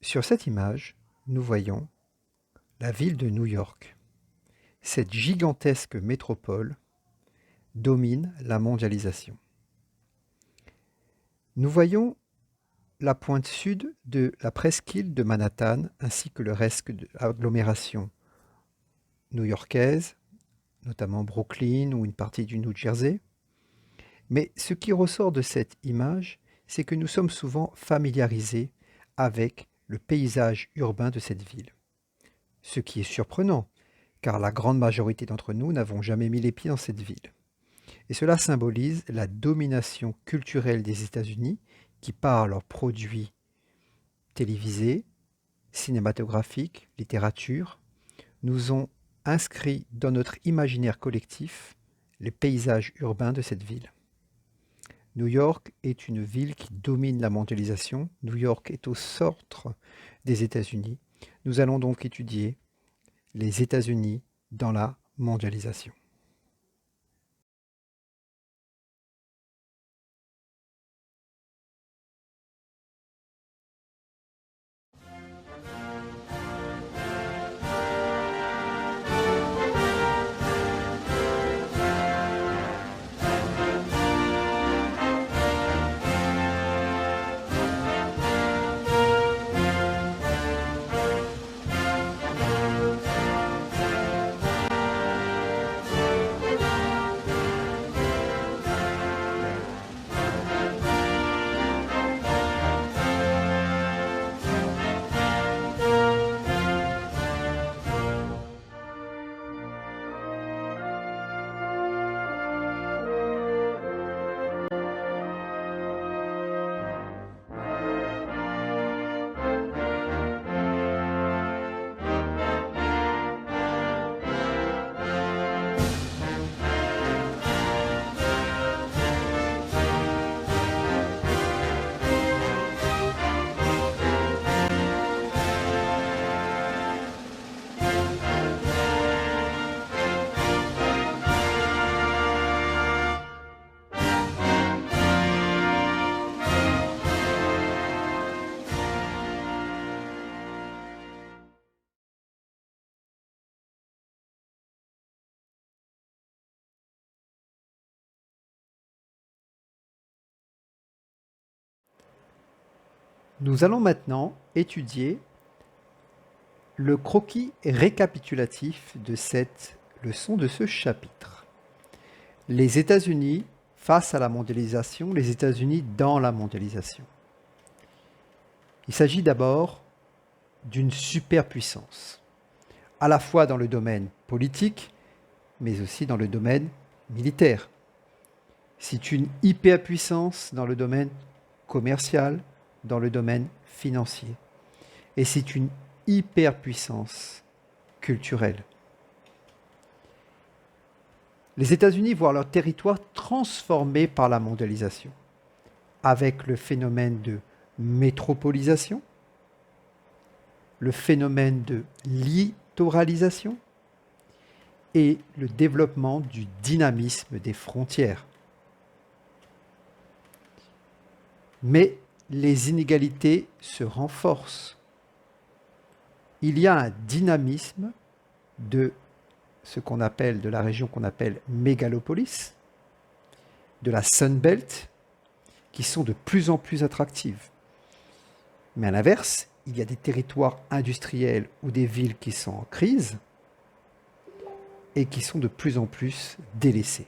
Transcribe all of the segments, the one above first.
Sur cette image, nous voyons la ville de New York. Cette gigantesque métropole domine la mondialisation. Nous voyons la pointe sud de la presqu'île de Manhattan ainsi que le reste de l'agglomération new-yorkaise, notamment Brooklyn ou une partie du New Jersey. Mais ce qui ressort de cette image, c'est que nous sommes souvent familiarisés avec le paysage urbain de cette ville. Ce qui est surprenant, car la grande majorité d'entre nous n'avons jamais mis les pieds dans cette ville. Et cela symbolise la domination culturelle des États-Unis qui, par leurs produits télévisés, cinématographiques, littérature, nous ont inscrits dans notre imaginaire collectif les paysages urbains de cette ville. New York est une ville qui domine la mondialisation. New York est au centre des États-Unis. Nous allons donc étudier les États-Unis dans la mondialisation. Nous allons maintenant étudier le croquis récapitulatif de cette leçon, de ce chapitre. Les États-Unis face à la mondialisation, les États-Unis dans la mondialisation. Il s'agit d'abord d'une superpuissance, à la fois dans le domaine politique, mais aussi dans le domaine militaire. C'est une hyperpuissance dans le domaine commercial, dans le domaine financier. Et c'est une hyperpuissance culturelle. Les États-Unis voient leur territoire transformé par la mondialisation, avec le phénomène de métropolisation, le phénomène de littoralisation et le développement du dynamisme des frontières. Mais les inégalités se renforcent. Il y a un dynamisme de de la région qu'on appelle mégalopolis, de la Sunbelt, qui sont de plus en plus attractives. Mais à l'inverse, il y a des territoires industriels ou des villes qui sont en crise et qui sont de plus en plus délaissées.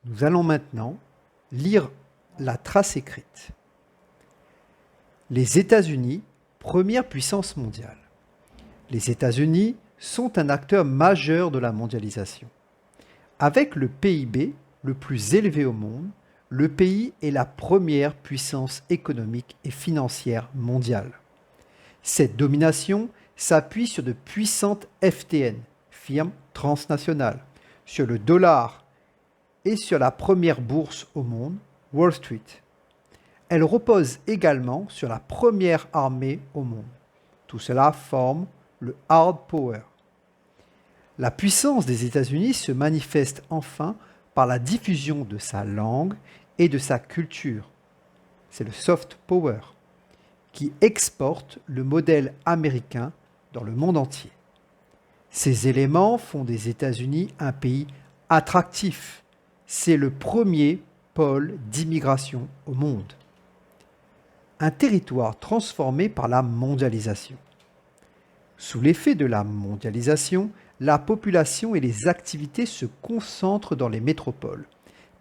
Nous allons maintenant lire la trace écrite. Les États-Unis, première puissance mondiale. Les États-Unis sont un acteur majeur de la mondialisation. Avec le PIB le plus élevé au monde, le pays est la première puissance économique et financière mondiale. Cette domination s'appuie sur de puissantes FTN, firmes transnationales, sur le dollar et sur la première bourse au monde, Wall Street. Elle repose également sur la première armée au monde. Tout cela forme le hard power. La puissance des États-Unis se manifeste enfin par la diffusion de sa langue et de sa culture. C'est le soft power qui exporte le modèle américain dans le monde entier. Ces éléments font des États-Unis un pays attractif. C'est le premier pôle d'immigration au monde. Un territoire transformé par la mondialisation. Sous l'effet de la mondialisation, la population et les activités se concentrent dans les métropoles,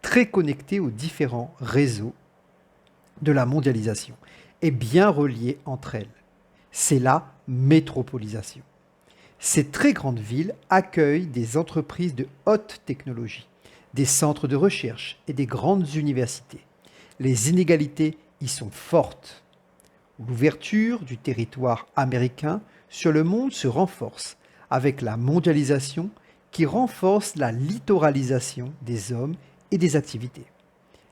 très connectées aux différents réseaux de la mondialisation et bien reliées entre elles. C'est la métropolisation. Ces très grandes villes accueillent des entreprises de haute technologie, des centres de recherche et des grandes universités. Les inégalités y sont fortes. L'ouverture du territoire américain sur le monde se renforce avec la mondialisation qui renforce la littoralisation des hommes et des activités.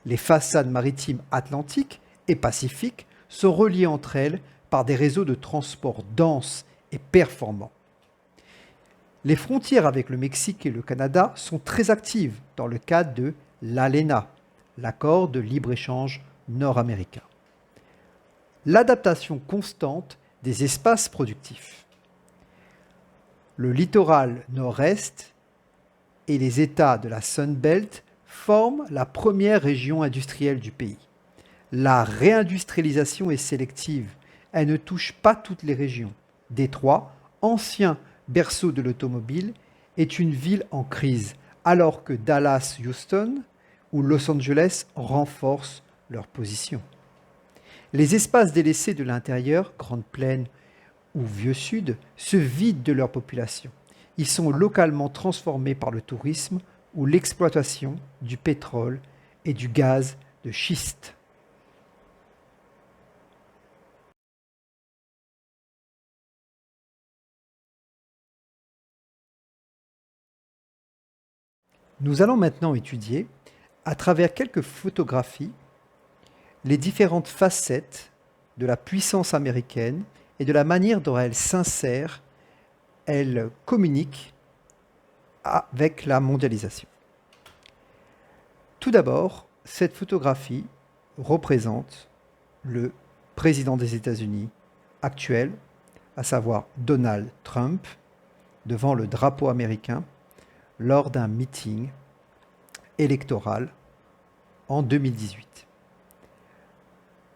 Les façades maritimes atlantiques et pacifiques sont reliées entre elles par des réseaux de transport denses et performants. Les frontières avec le Mexique et le Canada sont très actives dans le cadre de l'ALENA, l'accord de libre-échange nord-américain. L'adaptation constante des espaces productifs. Le littoral nord-est et les États de la Sun Belt forment la première région industrielle du pays. La réindustrialisation est sélective. Elle ne touche pas toutes les régions. Détroit, ancien berceau de l'automobile, est une ville en crise, alors que Dallas, Houston ou Los Angeles renforcent leur position. Les espaces délaissés de l'intérieur, Grande Plaine ou Vieux Sud, se vident de leur population. Ils sont localement transformés par le tourisme ou l'exploitation du pétrole et du gaz de schiste. Nous allons maintenant étudier, à travers quelques photographies, les différentes facettes de la puissance américaine et de la manière dont elle s'insère, elle communique avec la mondialisation. Tout d'abord, cette photographie représente le président des États-Unis actuel, à savoir Donald Trump, devant le drapeau américain lors d'un meeting électoral en 2018.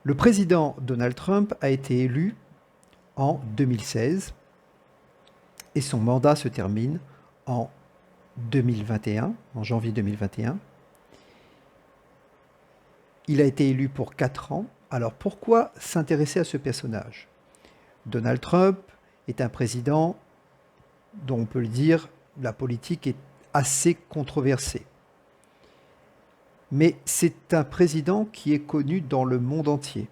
Le président Donald Trump a été élu en 2016 et son mandat se termine en 2021, en janvier 2021. Il a été élu pour 4 ans. Alors pourquoi s'intéresser à ce personnage? Donald Trump est un président dont on peut le dire, la politique est assez controversée. Mais c'est un président qui est connu dans le monde entier.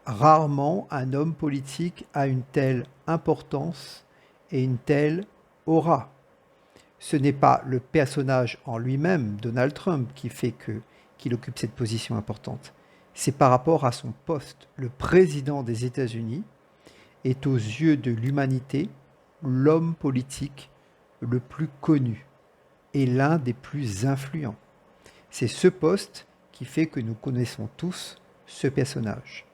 Rarement un homme politique a une telle importance et une telle aura. Ce n'est pas le personnage en lui-même, Donald Trump, qui fait qu'il occupe cette position importante. C'est par rapport à son poste. Le président des États-Unis est aux yeux de l'humanité l'homme politique le plus connu et l'un des plus influents. C'est ce poste qui fait que nous connaissons tous ce personnage.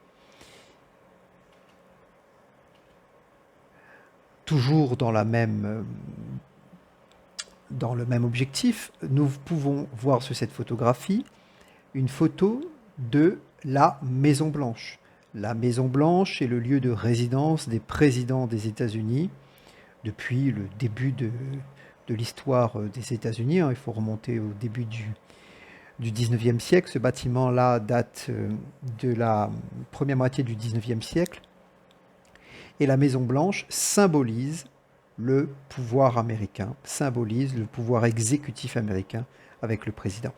Toujours dans le même objectif, nous pouvons voir sur cette photographie une photo de la Maison Blanche. La Maison Blanche est le lieu de résidence des présidents des États-Unis depuis le début de l'histoire des États-Unis. Il faut remonter au début du 19e siècle. Ce bâtiment-là date de la première moitié du 19e siècle. Et la Maison Blanche symbolise le pouvoir américain, symbolise le pouvoir exécutif américain avec le président.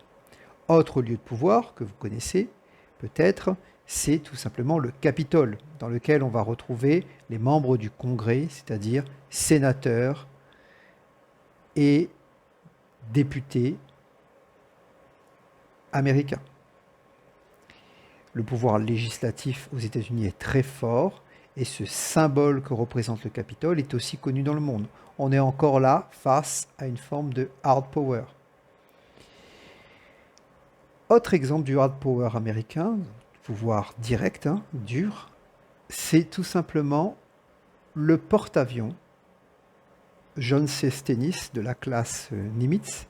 Autre lieu de pouvoir que vous connaissez peut-être, c'est tout simplement le Capitole, dans lequel on va retrouver les membres du Congrès, c'est-à-dire sénateurs et députés américains. Le pouvoir législatif aux États-Unis est très fort et ce symbole que représente le Capitole est aussi connu dans le monde. On est encore là face à une forme de hard power. Autre exemple du hard power américain, pouvoir direct, dur, c'est tout simplement le porte-avions John C. Stennis de la classe Nimitz,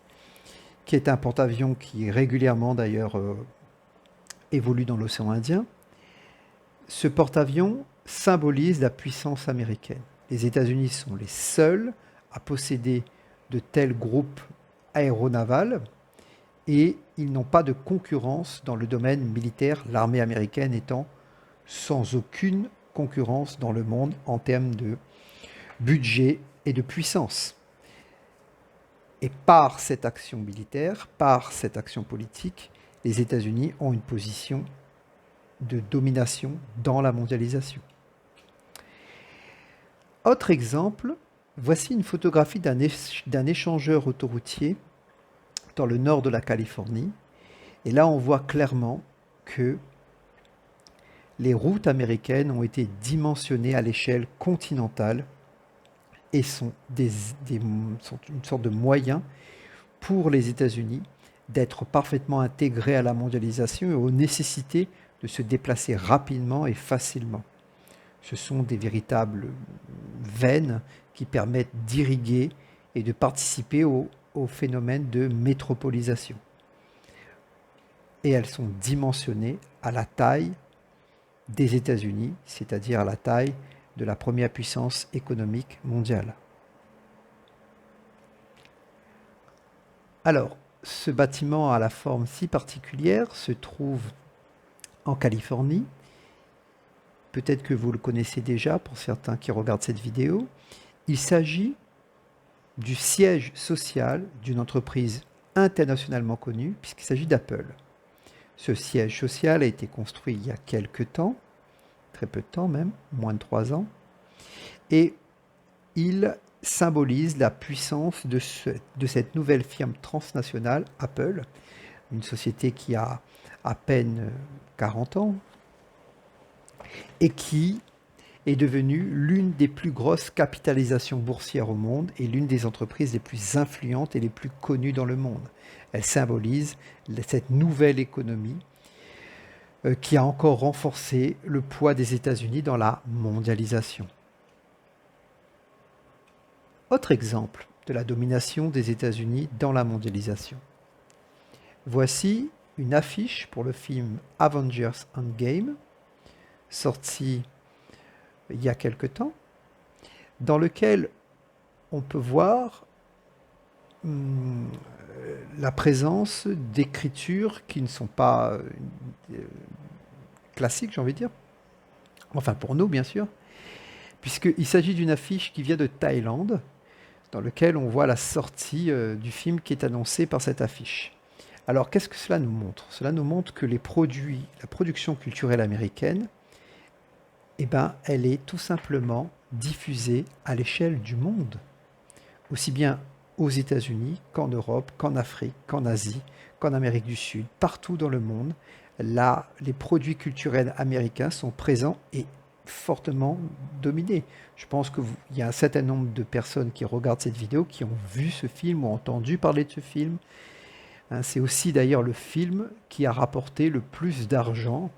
qui est un porte-avions qui régulièrement d'ailleurs évolue dans l'océan Indien. Ce porte-avions symbolise la puissance américaine. Les États-Unis sont les seuls à posséder de tels groupes aéronavals et ils n'ont pas de concurrence dans le domaine militaire, l'armée américaine étant sans aucune concurrence dans le monde en termes de budget et de puissance. Et par cette action militaire, par cette action politique, les États-Unis ont une position de domination dans la mondialisation. Autre exemple, voici une photographie d'un échangeur autoroutier dans le nord de la Californie. Et là, on voit clairement que les routes américaines ont été dimensionnées à l'échelle continentale et sont une sorte de moyen pour les États-Unis d'être parfaitement intégrés à la mondialisation et aux nécessités de se déplacer rapidement et facilement. Ce sont des véritables veines qui permettent d'irriguer et de participer au phénomène de métropolisation. Et elles sont dimensionnées à la taille des États-Unis, c'est-à-dire à la taille de la première puissance économique mondiale. Alors, ce bâtiment à la forme si particulière se trouve en Californie. Peut-être que vous le connaissez déjà pour certains qui regardent cette vidéo. Il s'agit du siège social d'une entreprise internationalement connue, puisqu'il s'agit d'Apple. Ce siège social a été construit il y a quelques temps, très peu de temps même, moins de 3 ans, et il symbolise la puissance de cette nouvelle firme transnationale, Apple, une société qui a à peine 40 ans, et qui est devenue l'une des plus grosses capitalisations boursières au monde et l'une des entreprises les plus influentes et les plus connues dans le monde. Elle symbolise cette nouvelle économie qui a encore renforcé le poids des États-Unis dans la mondialisation. Autre exemple de la domination des États-Unis dans la mondialisation. Voici une affiche pour le film Avengers Endgame, sorti il y a quelque temps, dans lequel on peut voir la présence d'écritures qui ne sont pas classiques, j'ai envie de dire. Enfin, pour nous, bien sûr, puisqu'il s'agit d'une affiche qui vient de Thaïlande, dans lequel on voit la sortie du film qui est annoncé par cette affiche. Alors, qu'est-ce que cela nous montre? Cela nous montre que la production culturelle américaine, eh ben, elle est tout simplement diffusée à l'échelle du monde, aussi bien aux États-Unis qu'en Europe, qu'en Afrique, qu'en Asie, qu'en Amérique du Sud, partout dans le monde. Là, les produits culturels américains sont présents et fortement dominés. Je pense qu'il y a un certain nombre de personnes qui regardent cette vidéo qui ont vu ce film ou entendu parler de ce film. C'est aussi d'ailleurs le film qui a rapporté le plus d'argent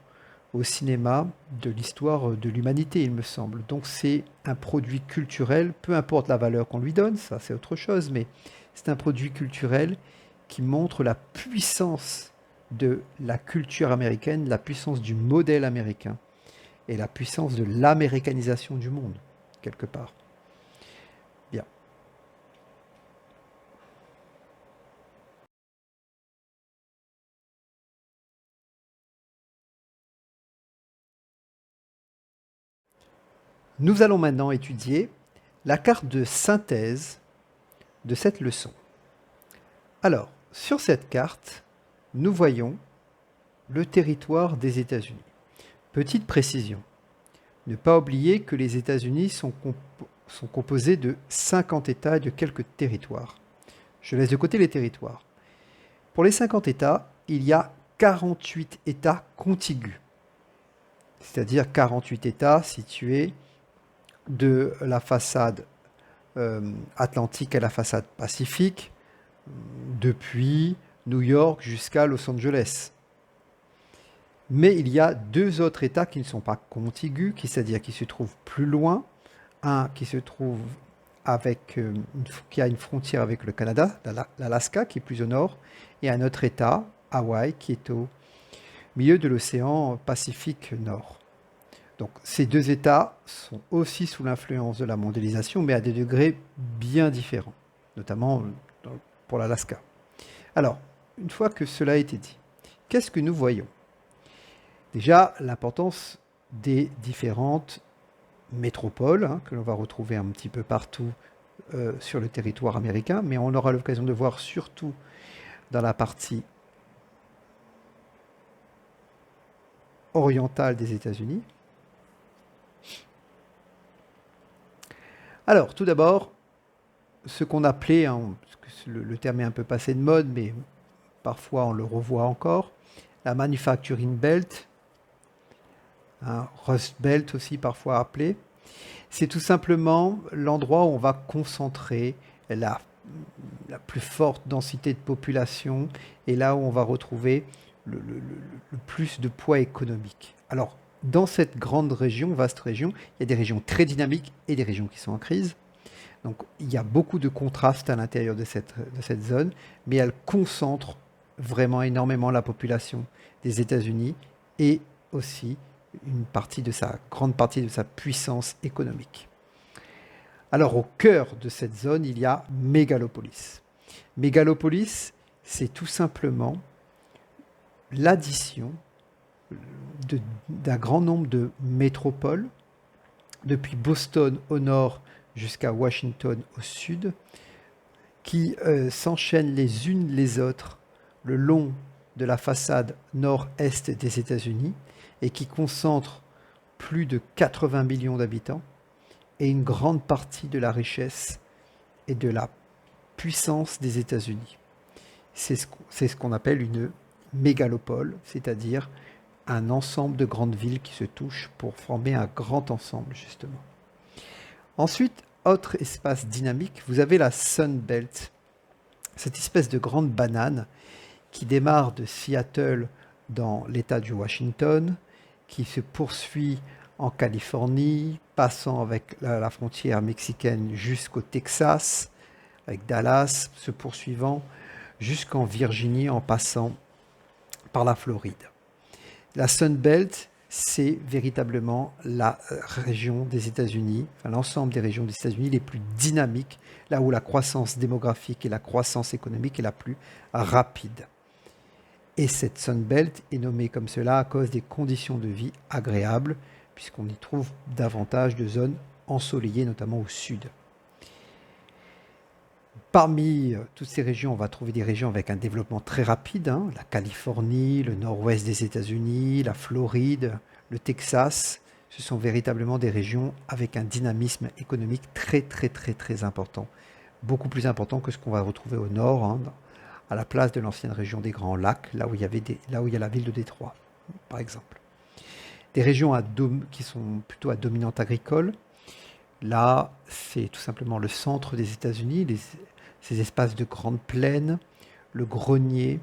au cinéma de l'histoire de l'humanité, il me semble. Donc c'est un produit culturel, peu importe la valeur qu'on lui donne, ça c'est autre chose, mais c'est un produit culturel qui montre la puissance de la culture américaine, la puissance du modèle américain et la puissance de l'américanisation du monde, quelque part. Bien. Nous allons maintenant étudier la carte de synthèse de cette leçon. Alors, sur cette carte, nous voyons le territoire des États-Unis. Petite précision, ne pas oublier que les États-Unis sont composés de 50 États et de quelques territoires. Je laisse de côté les territoires. Pour les 50 États, il y a 48 États contigus, c'est-à-dire 48 États situés de la façade atlantique à la façade pacifique, depuis New York jusqu'à Los Angeles. Mais il y a deux autres États qui ne sont pas contigus, c'est-à-dire qui se trouvent plus loin. Un qui se trouve qui a une frontière avec le Canada, l'Alaska, qui est plus au nord, et un autre État, Hawaï, qui est au milieu de l'océan Pacifique Nord. Donc ces deux États sont aussi sous l'influence de la mondialisation, mais à des degrés bien différents, notamment pour l'Alaska. Alors, une fois que cela a été dit, qu'est-ce que nous voyons? Déjà, l'importance des différentes métropoles, que l'on va retrouver un petit peu partout sur le territoire américain, mais on aura l'occasion de voir surtout dans la partie orientale des États-Unis. Alors, tout d'abord, ce qu'on appelait, le terme est un peu passé de mode, mais parfois on le revoit encore, la manufacturing belt, Rust Belt aussi parfois appelé, c'est tout simplement l'endroit où on va concentrer la plus forte densité de population et là où on va retrouver le plus de poids économique. Alors, dans cette grande région, vaste région, il y a des régions très dynamiques et des régions qui sont en crise. Donc, il y a beaucoup de contrastes à l'intérieur de cette zone, mais elle concentre vraiment énormément la population des États-Unis et aussi grande partie de sa puissance économique. Alors, au cœur de cette zone, il y a Mégalopolis. Mégalopolis, c'est tout simplement l'addition d'un grand nombre de métropoles, depuis Boston au nord jusqu'à Washington au sud, qui s'enchaînent les unes les autres le long de la façade nord-est des États-Unis et qui concentrent plus de 80 millions d'habitants et une grande partie de la richesse et de la puissance des États-Unis. C'est ce qu'on appelle une mégalopole, c'est-à-dire un ensemble de grandes villes qui se touchent pour former un grand ensemble, justement. Ensuite, autre espace dynamique, vous avez la Sun Belt, cette espèce de grande banane qui démarre de Seattle dans l'État du Washington, qui se poursuit en Californie, passant avec la frontière mexicaine jusqu'au Texas, avec Dallas, se poursuivant jusqu'en Virginie en passant par la Floride. La Sun Belt, c'est véritablement la région des États-Unis, enfin l'ensemble des régions des États-Unis les plus dynamiques, là où la croissance démographique et la croissance économique est la plus rapide. Et cette Sun Belt est nommée comme cela à cause des conditions de vie agréables, puisqu'on y trouve davantage de zones ensoleillées, notamment au sud. Parmi toutes ces régions, on va trouver des régions avec un développement très rapide, la Californie, le nord-ouest des États-Unis, la Floride, le Texas. Ce sont véritablement des régions avec un dynamisme économique très très très très important, beaucoup plus important que ce qu'on va retrouver au nord, à la place de l'ancienne région des Grands Lacs, là où il y a la ville de Détroit, par exemple. Des régions qui sont plutôt à dominante agricole. Là, c'est tout simplement le centre des États-Unis, ces espaces de grandes plaines, le grenier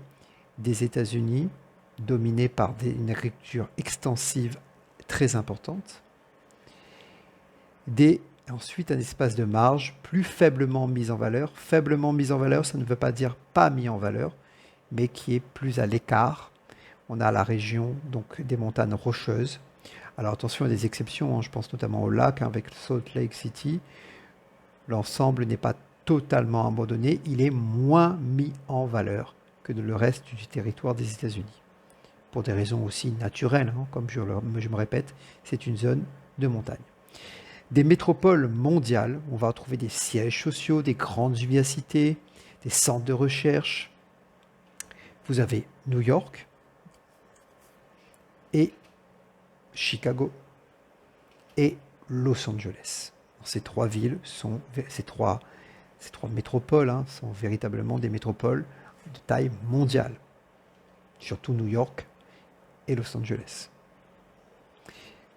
des États-Unis, dominé par une agriculture extensive très importante. Ensuite, un espace de marge plus faiblement mis en valeur. Faiblement mis en valeur, ça ne veut pas dire pas mis en valeur, mais qui est plus à l'écart. On a la région donc des montagnes rocheuses. Alors attention, il y a des exceptions, je pense notamment au lac avec Salt Lake City. L'ensemble n'est pas totalement abandonné, il est moins mis en valeur que le reste du territoire des États-Unis. Pour des raisons aussi naturelles, comme je me répète, c'est une zone de montagne. Des métropoles mondiales, on va retrouver des sièges sociaux, des grandes universités, des centres de recherche. Vous avez New York et Chicago et Los Angeles. Ces trois villes sont, ces trois métropoles sont véritablement des métropoles de taille mondiale, surtout New York et Los Angeles.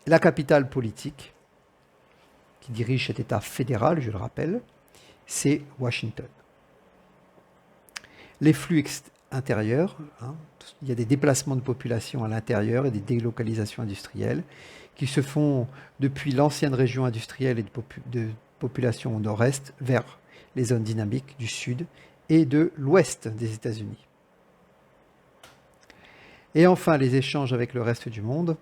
La capitale politique, qui dirige cet État fédéral, je le rappelle, c'est Washington. Les flux intérieurs, il y a des déplacements de population à l'intérieur et des délocalisations industrielles qui se font depuis l'ancienne région industrielle et de population au nord-est vers les zones dynamiques du sud et de l'ouest des États-Unis. Et enfin, les échanges avec le reste du monde,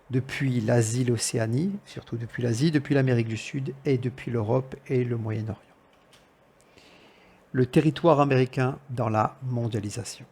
depuis l'Asie, l'Océanie, surtout depuis l'Asie, depuis l'Amérique du Sud et depuis l'Europe et le Moyen-Orient. Le territoire américain dans la mondialisation.